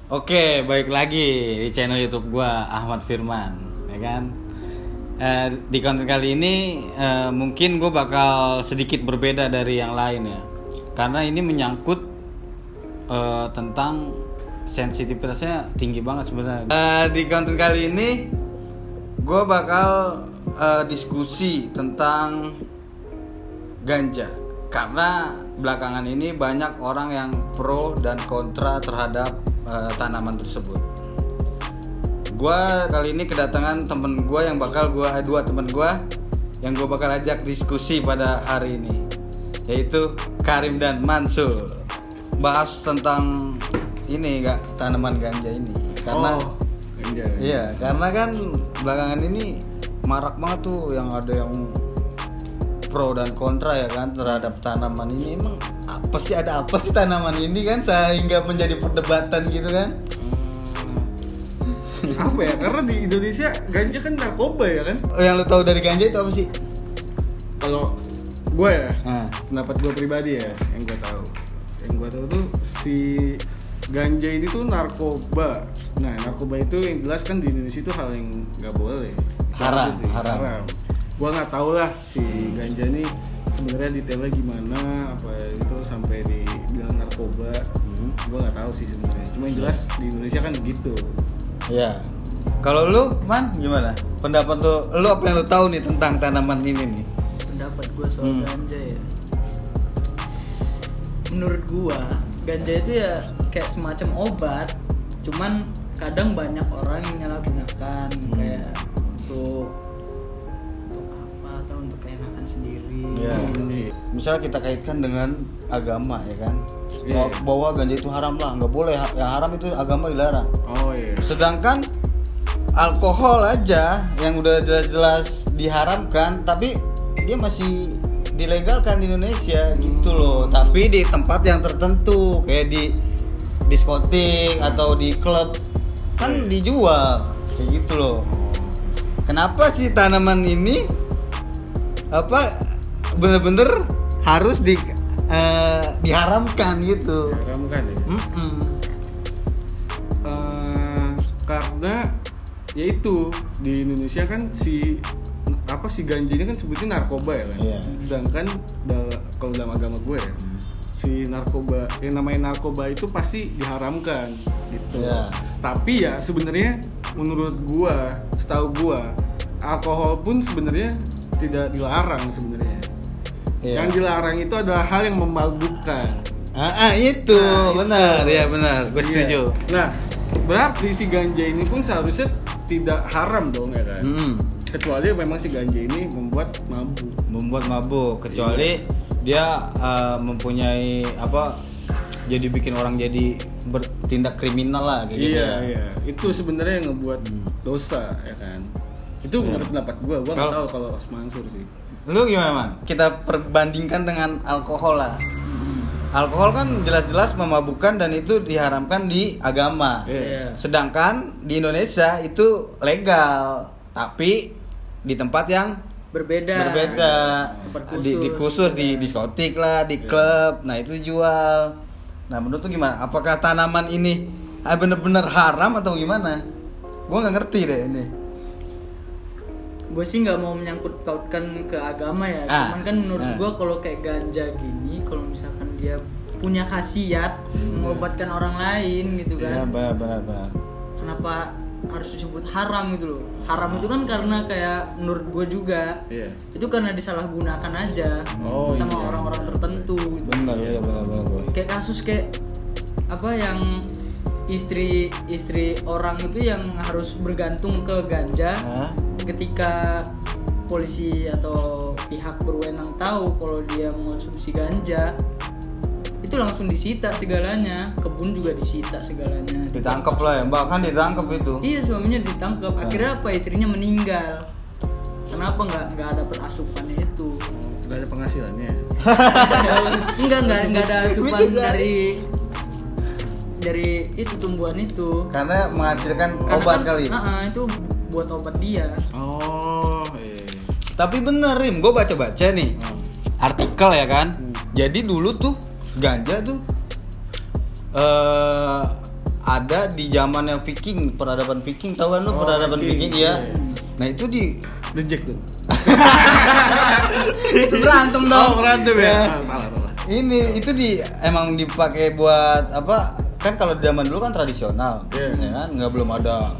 Oke, baik lagi di channel YouTube gua Ahmad Firman, ya kan? Di konten kali ini mungkin gue bakal sedikit berbeda dari yang lain ya, karena ini menyangkut tentang sensitivitasnya tinggi banget sebenarnya. Di konten kali ini gue bakal diskusi tentang ganja, karena belakangan ini banyak orang yang pro dan kontra terhadap tanaman tersebut. Gua kali ini kedatangan temen gue yang bakal dua temen gue yang gue bakal ajak diskusi pada hari ini, yaitu Karim dan Mansur. Bahas tentang ini gak, tanaman ganja ini, karena ganja. Iya, karena kan belakangan ini marak banget tuh yang ada yang pro dan kontra ya kan terhadap tanaman ini. Emang ada apa sih tanaman ini kan sehingga menjadi perdebatan gitu kan? Apa ya? Karena di Indonesia ganja kan narkoba ya kan? Yang lu tahu dari ganja itu apa sih? Kalau gue ya, pendapat gue pribadi ya, yang gue tahu tuh si ganja ini tuh narkoba. Nah, narkoba itu yang jelas kan di Indonesia itu hal yang nggak boleh. Haram. Gue nggak tahu lah si ganja ini sebenarnya detailnya gimana, apa itu sampai dibilang narkoba. Gue nggak tahu sih sebenarnya. Cuma yang jelas di Indonesia kan begitu. Ya. Kalau lu, Man, gimana? Pendapat lu apa yang lu tahu nih tentang tanaman ini nih? Pendapat gue soal ganja ya, menurut gue ganja itu ya kayak semacam obat, cuman kadang banyak orang yang menyalahgunakan kayak untuk apa atau untuk keenakan sendiri. Ya. Misalnya kita kaitkan dengan agama ya kan, bahwa ganja itu haram lah, nggak boleh, yang haram itu agama dilarang. Oh iya. Sedangkan alkohol aja yang udah jelas-jelas diharamkan, tapi dia masih dilegalkan di Indonesia gitu loh. Tapi di tempat yang tertentu kayak di diskotik atau di klub kan dijual kayak gitu loh. Kenapa sih tanaman ini bener-bener harus diharamkan gitu? Diharamkan ya. Karena yaitu di Indonesia kan si ganja ini kan sebutnya narkoba ya kan. Yeah. Sedangkan kalau dalam agama gue ya, si narkoba yang namanya narkoba itu pasti diharamkan gitu. Yeah. Tapi ya sebenarnya menurut gue, setahu gue, alkohol pun sebenarnya tidak dilarang sebenarnya. Yeah. Yang dilarang itu adalah hal yang memabukkan. Itu benar ya, benar, gue setuju. Nah, berarti si ganja ini pun seharusnya tidak haram dong ya kan? Kecuali memang si ganja ini membuat mabuk, kecuali dia mempunyai jadi bikin orang jadi bertindak kriminal lah gitu. Iya. Itu sebenarnya yang ngebuat dosa ya kan? Itu menurut pendapat gue nggak tahu kalau Mansur sih. Lu gimana, Man? Kita perbandingkan dengan alkohol lah. Alkohol kan jelas-jelas memabukkan dan itu diharamkan di agama. Yeah. Sedangkan di Indonesia itu legal, tapi di tempat yang berbeda. Tempat khusus di diskotik lah, di klub. Nah, itu jual. Nah, menurut lu gimana? Apakah tanaman ini benar-benar haram atau gimana? Gua nggak ngerti deh ini. Gue sih nggak mau menyangkut pautkan ke agama ya, cuman kan menurut gue kalau kayak ganja gini, kalau misalkan dia punya khasiat mengobatkan orang lain gitu kan, benar. kenapa harus disebut haram gitu loh? Haram itu kan karena kayak menurut gue juga itu karena disalahgunakan aja sama orang-orang tertentu gitu. Benar. Kayak kasus kayak yang istri orang itu yang harus bergantung ke ganja. Ketika polisi atau pihak berwenang tahu kalau dia mengonsumsi ganja, itu langsung disita segalanya, kebun juga disita segalanya. Ditangkap lah ya, bahkan ditangkap itu. Iya, suaminya ditangkap. Akhirnya istrinya meninggal. Kenapa nggak dapat asupannya itu? Nggak ada penghasilannya. Nggak ada asupan dari itu tumbuhan itu. Karena menghasilkan obat kan, kali. Itu buat obat dia. Tapi bener, Rim, gue baca-baca nih artikel ya kan. Jadi dulu tuh ganja tuh ada di zamannya Viking, peradaban Viking, tahu kan lu peradaban Viking ya? Nah itu di The Jack tuh. Itu berantem dong. Berantem ya. Salah. Ini itu emang dipakai buat apa? Kan kalau zaman dulu kan tradisional, ya kan? Belum ada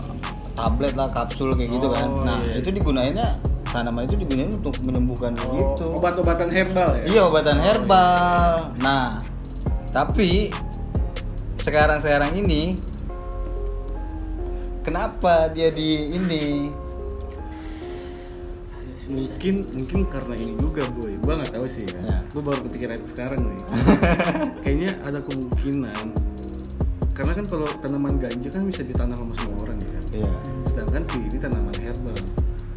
tablet lah, kapsul kayak gitu kan. Nah itu digunainnya tanaman itu digunain untuk menyembuhkan gitu. Obat-obatan herbal ya? Iya, obatan herbal. Nah, tapi sekarang ini kenapa dia di ini? Mungkin karena ini juga boy, gue nggak tahu sih ya. Gue baru kepikiran sekarang nih. Kayaknya ada kemungkinan karena kan kalau tanaman ganja kan bisa ditanam sama semua orang ya kan. Iya. Sedangkan sih ini tanaman herbal.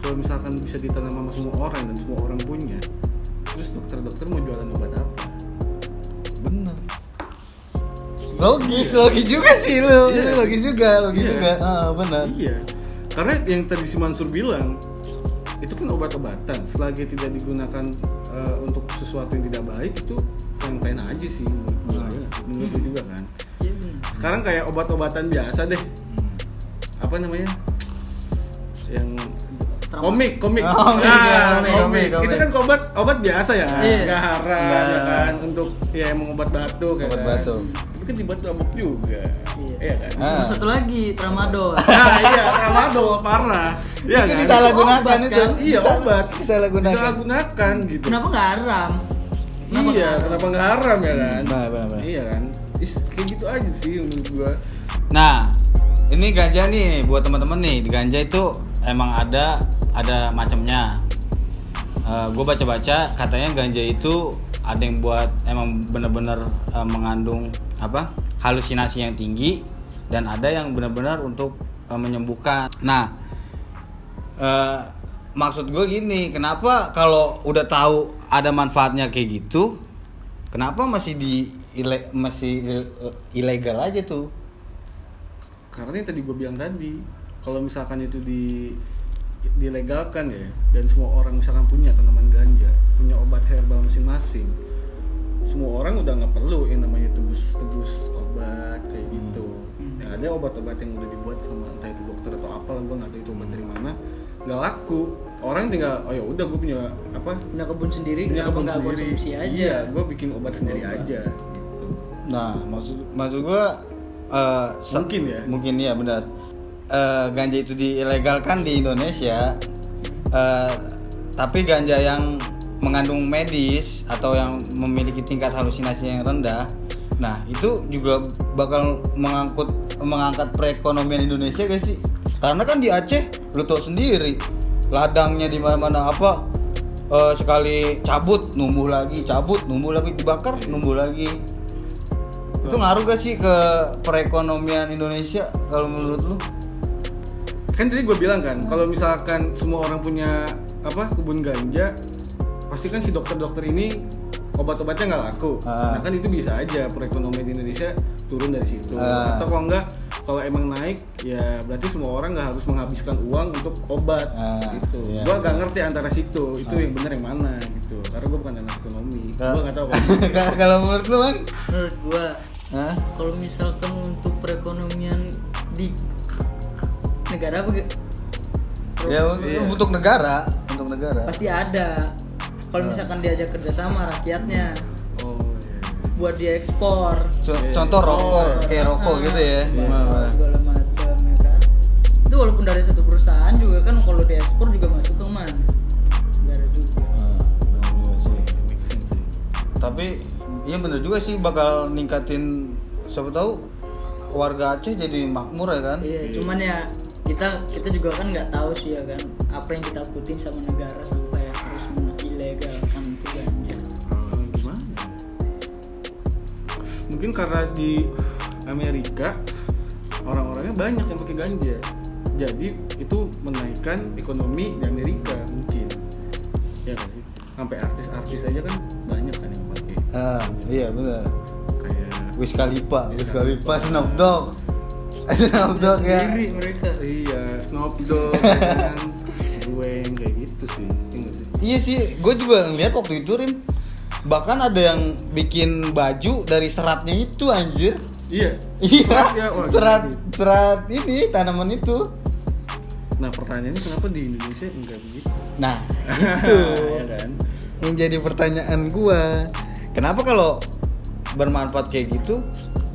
Kalau misalkan bisa ditanam sama semua orang dan semua orang punya, terus dokter mau jualan obat apa? Bener. Logis juga sih lu. Logis juga. Benar. Iya. Karena yang tadi si Mansur bilang itu kan obat-obatan, selagi tidak digunakan untuk sesuatu yang tidak baik itu fine aja sih menurut gue juga kan. Sekarang kayak obat-obatan biasa deh, apa namanya, yang komik. Komik. Itu kan obat biasa ya, gaharan ya kan, untuk ya emang obat batuk ya kan. Tapi kan dibuat mabuk juga. Iya kan. Terus satu lagi tramadol. Nah iya, tramadol parah. Ya itu kan? disalahgunakan itu. Kan? Iya, obat disalahgunakan gitu. Kenapa nggak haram? Kenapa nggak haram ya kan? Benar. Iya kan. Kayak gitu aja sih menurut gua. Nah, ini ganja nih buat teman-teman nih. Di ganja itu emang ada macamnya. Gue baca-baca katanya ganja itu ada yang buat emang benar-benar mengandung halusinasi yang tinggi, dan ada yang benar-benar untuk menyembuhkan. Nah, maksud gue gini, kenapa kalau udah tahu ada manfaatnya kayak gitu, kenapa masih ilegal aja tuh? Karena yang tadi gue bilang tadi, kalau misalkan itu dilegalkan ya, dan semua orang misalkan punya tanaman ganja, punya obat herbal masing-masing, semua orang udah nggak perlu yang namanya tebus obat kayak gitu. Yang ada obat-obat yang udah dibuat sama entah itu dokter atau apa, gue nggak tahu itu obat dari mana, nggak laku. Orang tinggal oh ya udah gue punya kebun sendiri, nggak konsumsi aja. Iya, gue bikin obat sendiri aja gitu. Nah, maksud gue mungkin ya benar. Ganja itu diilegalkan di Indonesia, tapi ganja yang mengandung medis atau yang memiliki tingkat halusinasi yang rendah, nah itu juga bakal mengangkat perekonomian Indonesia gak sih? Karena kan di Aceh lu tau sendiri, ladangnya di mana-mana sekali cabut numbuh lagi, dibakar numbuh lagi. Itu ngaruh gak sih ke perekonomian Indonesia kalau menurut lu? Kan tadi gue bilang kan, kalau misalkan semua orang punya kebun ganja, pasti kan si dokter-dokter ini obat-obatnya nggak laku. Nah kan itu bisa aja perekonomian di Indonesia turun dari situ. Atau kalau enggak, kalau emang naik ya berarti semua orang nggak harus menghabiskan uang untuk obat gitu. Iya. Gue nggak ngerti antara situ, itu yang benar yang mana gitu. Karena gue bukan anak ekonomi, gue nggak tahu. Kalau menurut lu kan? Menurut gue, kalau misalkan untuk perekonomian di negara begitu, ya untuk negara pasti ada. Kalau misalkan diajak kerjasama rakyatnya, buat diekspor. Contoh rokok, kayak rokok gitu ya. Segala macam ya kan. Itu walaupun dari satu perusahaan juga kan, kalau diekspor juga masuk ke mana? Negara juga. Tapi iya bener juga sih, bakal ningkatin, siapa tahu warga Aceh jadi makmur ya kan? Iya, cuman ya kita juga kan nggak tahu sih ya kan, apa yang ditakutin sama negara sampai harus mengilegalkan itu ganja. Gimana? Mungkin karena di Amerika orang-orangnya banyak yang pakai ganja, jadi itu menaikkan ekonomi di Amerika mungkin. Ya nggak sih? Sampai artis-artis aja kan banyak kan yang pakai. Iya benar. Kayak Wiz Khalifa, Snoop Dogg ya. Mereka. Iya, Snoop Dogg kan, Wayne kayak gitu sih. Iya sih, gue juga ngeliat waktu itu Rin, bahkan ada yang bikin baju dari seratnya itu anjir. Iya. Iya. Wah, Serat ini tanaman itu. Nah pertanyaannya kenapa di Indonesia enggak begitu? Nah, itu Ya kan? yang jadi pertanyaan gua. Kenapa kalau bermanfaat kayak gitu,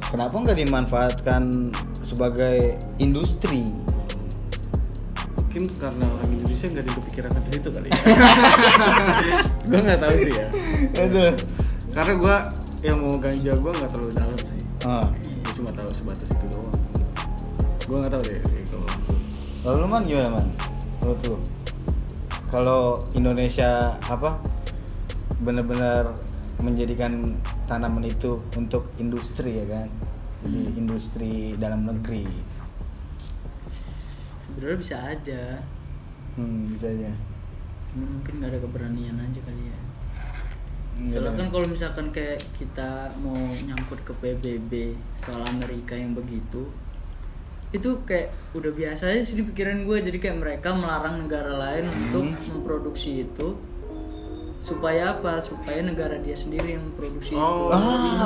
kenapa nggak dimanfaatkan sebagai industri? Mungkin karena orang Indonesia nggak ada yang kepikiran ke situ kali ya. Gue nggak tahu sih ya. Aduh. Karena gue yang mau ganja gue nggak terlalu dalam sih. Gue cuma tahu sebatas itu doang. Gue nggak tahu deh kalau. Lalu Man gimana Man? Menurut lu? Kalau Indonesia apa? Benar-benar menjadikan tanaman itu untuk industri ya kan? Jadi industri dalam negeri. Sebenarnya bisa aja. Bisa aja. Mungkin nggak ada keberanian aja kali ya. Nggak Soalnya ada. kan kalau misalkan kayak kita mau nyangkut ke PBB soal Amerika yang begitu, itu kayak udah biasa aja sih di pikiran gue. Jadi kayak mereka melarang negara lain untuk memproduksi itu supaya apa? Supaya negara dia sendiri yang memproduksi itu.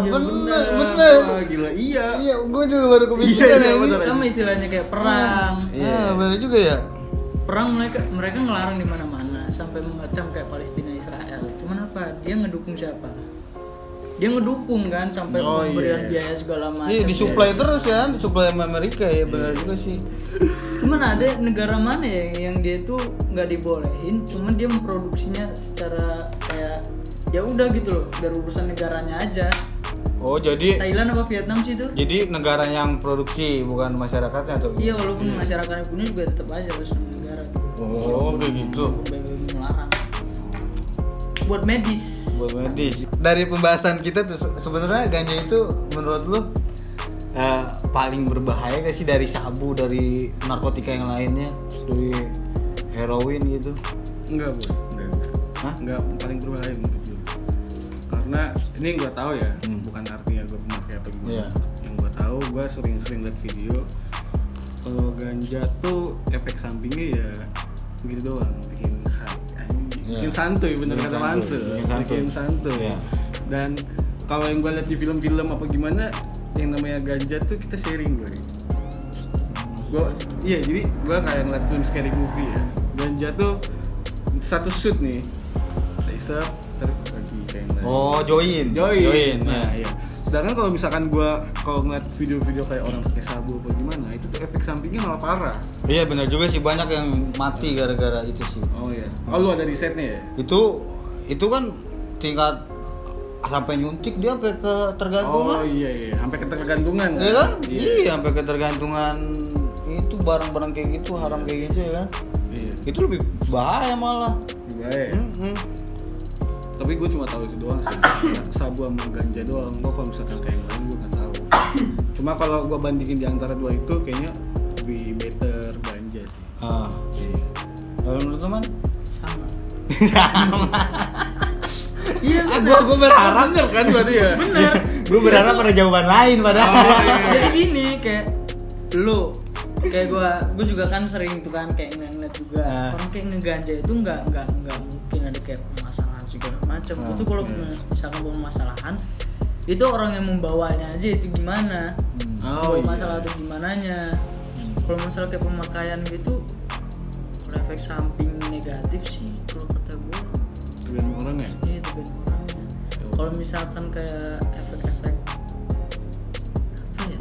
Bener. Wah, gila iya. Iya, gue juga baru kepikiran Iya, ya. bener. Sama istilahnya kayak perang. Bener juga ya. Perang mereka ngelarang di mana-mana sampai mengecam kayak Palestina Israel. Cuman apa? Dia ngedukung siapa? Dia ngedukung kan sampai pemberian biaya segala macam. Iya, disuplai terus ya, disuplai sama Amerika ya, benar juga sih. Cuman ada negara mana ya yang dia tuh nggak dibolehin, cuman dia memproduksinya secara kayak ya udah gitu loh, biar urusan negaranya aja. Oh, jadi Thailand apa Vietnam sih itu? jadi negara yang produksi bukan masyarakatnya atau? Iya, walaupun masyarakatnya punya juga tetap aja harus negara. Oh, kayak gitu. PBB melarang. Buat medis. Buat medis. Dari pembahasan kita tuh sebenarnya ganja itu menurut lu paling berbahaya gak sih dari sabu, dari narkotika yang lainnya, dari heroin gitu? Enggak, Bu. Enggak. Hah? Enggak paling berbahaya menurut gue. Karena ini gue tahu ya, bukan artinya gue pemakai atau gimana. Iya. Yang gue tahu, gue sering lihat video kalau ganja tuh efek sampingnya ya begitu doang, bikin bikin santuy, bener Bikin kata santuy, Mansu, bikin santuy. Iya. Dan kalau yang gue lihat di film-film apa gimana, yang namanya ganja tuh kita sharing gue. Iya, jadi gue kayak ngeliat film scary movie ya. Ganja tuh satu shoot nih, saya isep, terus lagi kayak yang lain. Oh, join. Nah, iya. Sedangkan kalau misalkan gue kalau ngeliat video-video kayak orang pakai sabu apa gimana, itu tuh efek sampingnya malah parah. Iya, benar juga sih, banyak yang mati gara-gara itu sih. Oh iya. Oh, lu ada risetnya ya? Itu kan tingkat sampai nyuntik dia sampai ketergantungan. Oh iya, sampai ketergantungan. Iya kan? Iya, sampai ketergantungan itu barang-barang kayak gitu, haram kayak gitu ya kan? Iya. Itu lebih bahaya malah. Baik. Tapi gue cuma tahu itu doang sih. Sabu sama ganja doang. Gue kalau misalkan kayak yang lain gue nggak tahu. Cuma kalau gue bandingin di antara dua itu kayaknya lebih better ganja sih. Iya. Kalau menurut teman? Sama. Sama. Iya, Gue berharap Bener kan berarti ya? bener. Gue berharap ada jawaban lain padahal. Jadi gini, kayak lu kayak gue juga kan sering tuh kan kayak ngeliat juga orang kayak ngeganja itu nggak mungkin ada kayak permasalahan segala macam. Itu kalau misalkan permasalahan itu orang yang membawanya aja itu gimana, bawa masalah atau gimananya. Kalau masalah kayak pemakaian gitu, kalau efek samping negatif sih kalau kata gue Tergantung orang ya? ini tergantung orangnya. Kalau misalkan kayak efek-efek apa ya?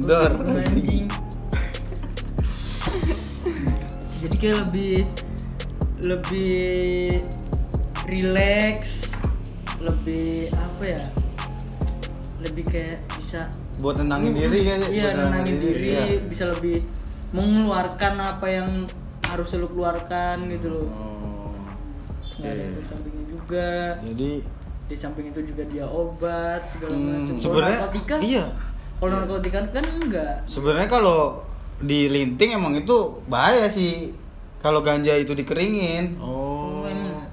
Dor. Anjing. Jadi kayak lebih relax, lebih apa ya? Lebih kayak bisa Buat nenangin diri kayaknya. Iya, nenangin diri, iya. bisa lebih mengeluarkan apa yang harus lu keluarkan gitu loh. Nggak ada efek sampingnya juga. Jadi Di samping itu juga dia obat segala macam. Kalau sebenarnya narkotika, iya. kalau narkotika kan enggak. Sebenarnya kalau dilinting emang itu bahaya sih. Kalau ganja itu dikeringin. Oh. Emang.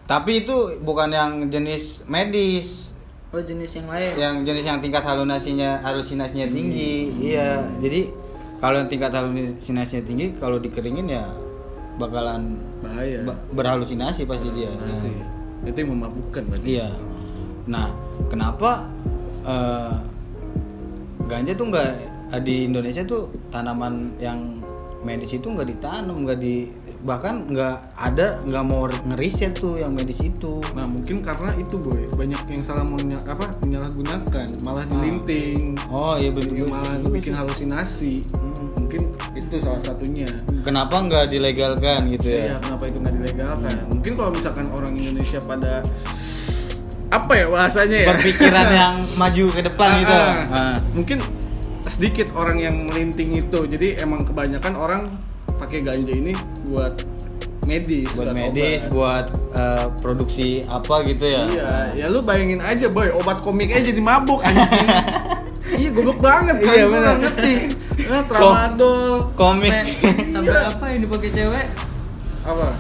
Tapi itu bukan yang jenis medis. Oh, jenis yang lain. Yang jenis yang tingkat halusinasinya tinggi. Iya. Jadi kalau yang tingkat halusinasinya tinggi, kalau dikeringin ya bakalan Bahaya. berhalusinasi pasti dia. Sih. Itu yang memabukkan berarti. Iya. Nah, kenapa ganja tuh nggak di Indonesia tuh tanaman yang medis itu nggak ditanam, bahkan nggak mau ngeriset tuh yang medis itu. Nah mungkin karena itu boy, banyak yang salah menyalahgunakan, malah dilinting. Oh iya betul. Malah bikin halusinasi. Mungkin itu salah satunya. Kenapa nggak dilegalkan gitu ya? Iya, kenapa itu nggak dilegalkan? Mungkin kalau misalkan orang Indonesia pada apa ya bahasanya ya? Berpikiran yang maju ke depan gitu. Mungkin sedikit orang yang melinting itu. Jadi emang kebanyakan orang pakai ganja ini buat medis, buat produksi apa gitu ya. Iya, ya lu bayangin aja boy, obat komik aja jadi mabuk anjing. Iya, goblok banget kan. Iya, Gua nggak ngerti. Nah, tramadol, komik. Sampai apa yang dipakai cewek? apa?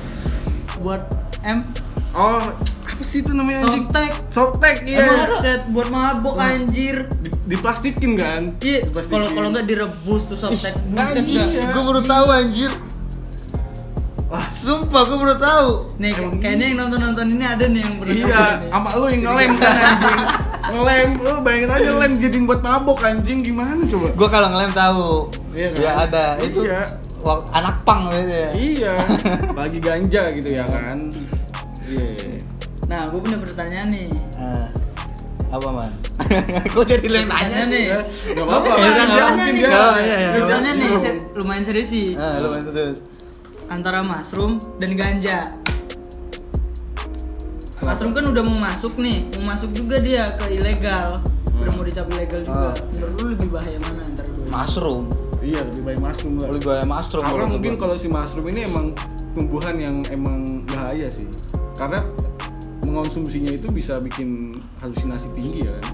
Buat M. Oh, apa sih itu namanya anjing? Softtek, iya. Set buat mabuk anjir. Diplastikin kan? Iya, Diplastikin. kalau enggak direbus tuh softtek. Buset Anjir, dah. gue baru tahu anjir. Wah, sumpah gue baru tahu. Nih, kayaknya yang nonton ini ada nih yang pernah Iya, nonton nih. sama lu yang ngelem kan anjing. Ngelem, lu bayangin aja lem jadiin buat mabok anjing, gimana coba? Gue kalau ngelem tahu. Iya kan? Ya ada. Itu Iya. anak pang gitu ya. Iya, bagi ganja gitu ya kan. Iya. Nah, gue punya pertanyaan nih. Apa man? Kok jadi lu yang nanya nih? Gak apa-apa, Ya, kan dia nanya mungkin nih. dia. Iya. Pertanyaannya nih lumayan serius sih. Lu main terus. Antara mushroom dan ganja. Mushroom kan udah mau masuk juga dia ke ilegal. Udah mau dicap ilegal juga. Menurut lu lebih bahaya mana antara dua? Mushroom. Iya, lebih baik mushroom lah. Lebih bahaya mushroom. Karena menurut mungkin gua. kalau si mushroom ini emang tumbuhan yang emang bahaya sih. Karena mengonsumsinya itu bisa bikin halusinasi tinggi ya kan.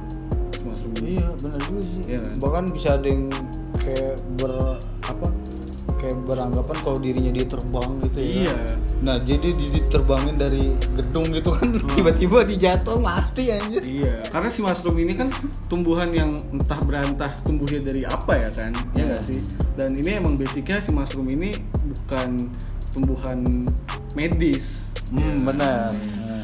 Si mushroom ini. Iya, benar juga sih. Iya kan? Bahkan bisa ada yang kayak beranggapan kalau dirinya dia terbang gitu ya. Iya. Nah, jadi diterbangin dari gedung gitu kan, tiba-tiba dijatuh mati anjir. Iya, karena si mushroom ini kan tumbuhan yang entah berantah tumbuhnya dari apa ya kan, ya nggak sih? Dan ini emang basicnya si mushroom ini bukan tumbuhan medis. Benar.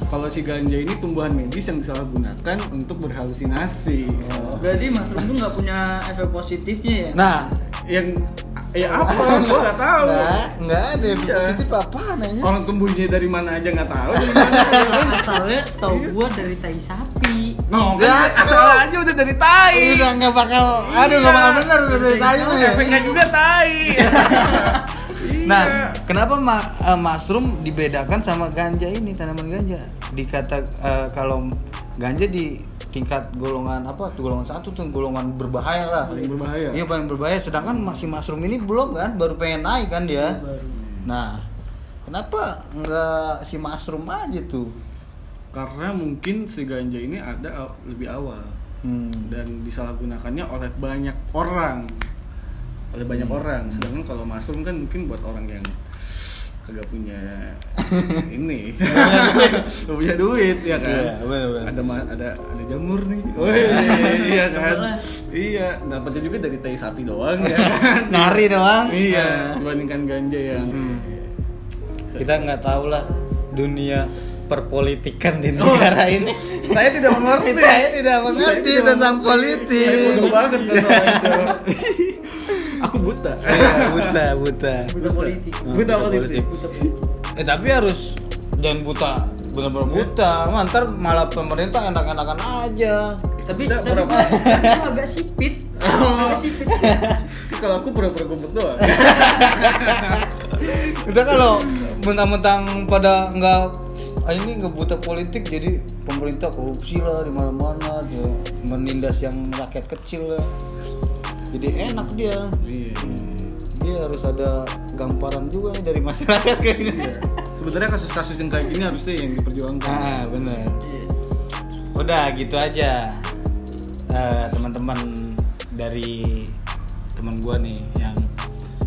Kalau si ganja ini tumbuhan medis yang disalahgunakan untuk berhalusinasi. Berarti mushroom tuh nggak punya efek positifnya ya? Nah, Yang apa? Gua nggak tahu. nggak ada yang Iya. positif apaan aja. Orang tumbuhnya dari mana aja nggak tahu. Dari mana? Asalnya setahu gua dari tai sapi. No, Nggak, kan asal aja udah dari tai. Udah nggak bakal, nggak bakal benar udah dari tadi mah ya. Efeknya juga tai. Nah, Iya. kenapa mushroom dibedakan sama ganja ini, tanaman ganja? Dikata kalau ganja di tingkat golongan apa? Golongan 1 tuh golongan berbahaya lah. Paling berbahaya. Iya, paling berbahaya. Sedangkan masih mushroom ini belum kan, baru pengen naik kan dia. Nah, kenapa nggak si mushroom aja tuh? Karena mungkin si ganja ini ada lebih awal dan disalahgunakannya oleh banyak orang. Sedangkan kalau mushroom kan mungkin buat orang yang kagak punya ini, gak punya duit ya kan. Iya, benar. Ada jamur nih. Iya kan. Iya, dapatnya juga dari tai sapi doang ya. Nyari doang. Iya, dibandingkan ganja yang Kita nggak tahu lah dunia perpolitikan di negara ini. saya tidak mengerti. Saya tidak mengerti tentang politik. Saya bodoh banget kan soal itu. Aku buta. Buta. Buta politik. Buta politik. Tapi harus jangan buta, benar-benar buta. Ntar malah pemerintah enak-enakan aja. Tapi Kita gua agak sipit. Agak sipit. Kalau aku pura-pura goblok doang. Udah kalau mentang-mentang pada nggak buta politik, jadi pemerintah korupsi lah di mana-mana, dia menindas yang rakyat kecil lah. Jadi enak dia. Iya. Dia harus ada gamparan juga nih dari masyarakat kayaknya. Sebenarnya kasus-kasus yang kayak gini harusnya yang diperjuangkan. Bener. Udah gitu aja. Teman-teman dari teman gua nih yang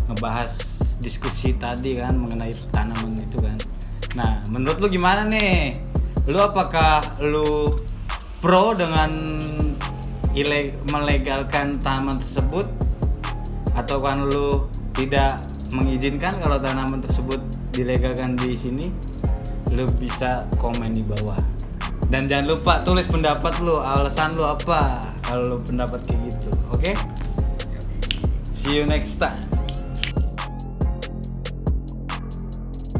ngebahas diskusi tadi kan mengenai tanaman itu kan. Nah, menurut lu gimana nih? Lu apakah lu pro dengan melegalkan tanaman tersebut, atau kan lu tidak mengizinkan kalau tanaman tersebut dilegalkan di sini? Lu bisa komen di bawah. Dan jangan lupa tulis pendapat lu, alasan lu apa kalau lu pendapat kayak gitu. Oke? See you next time.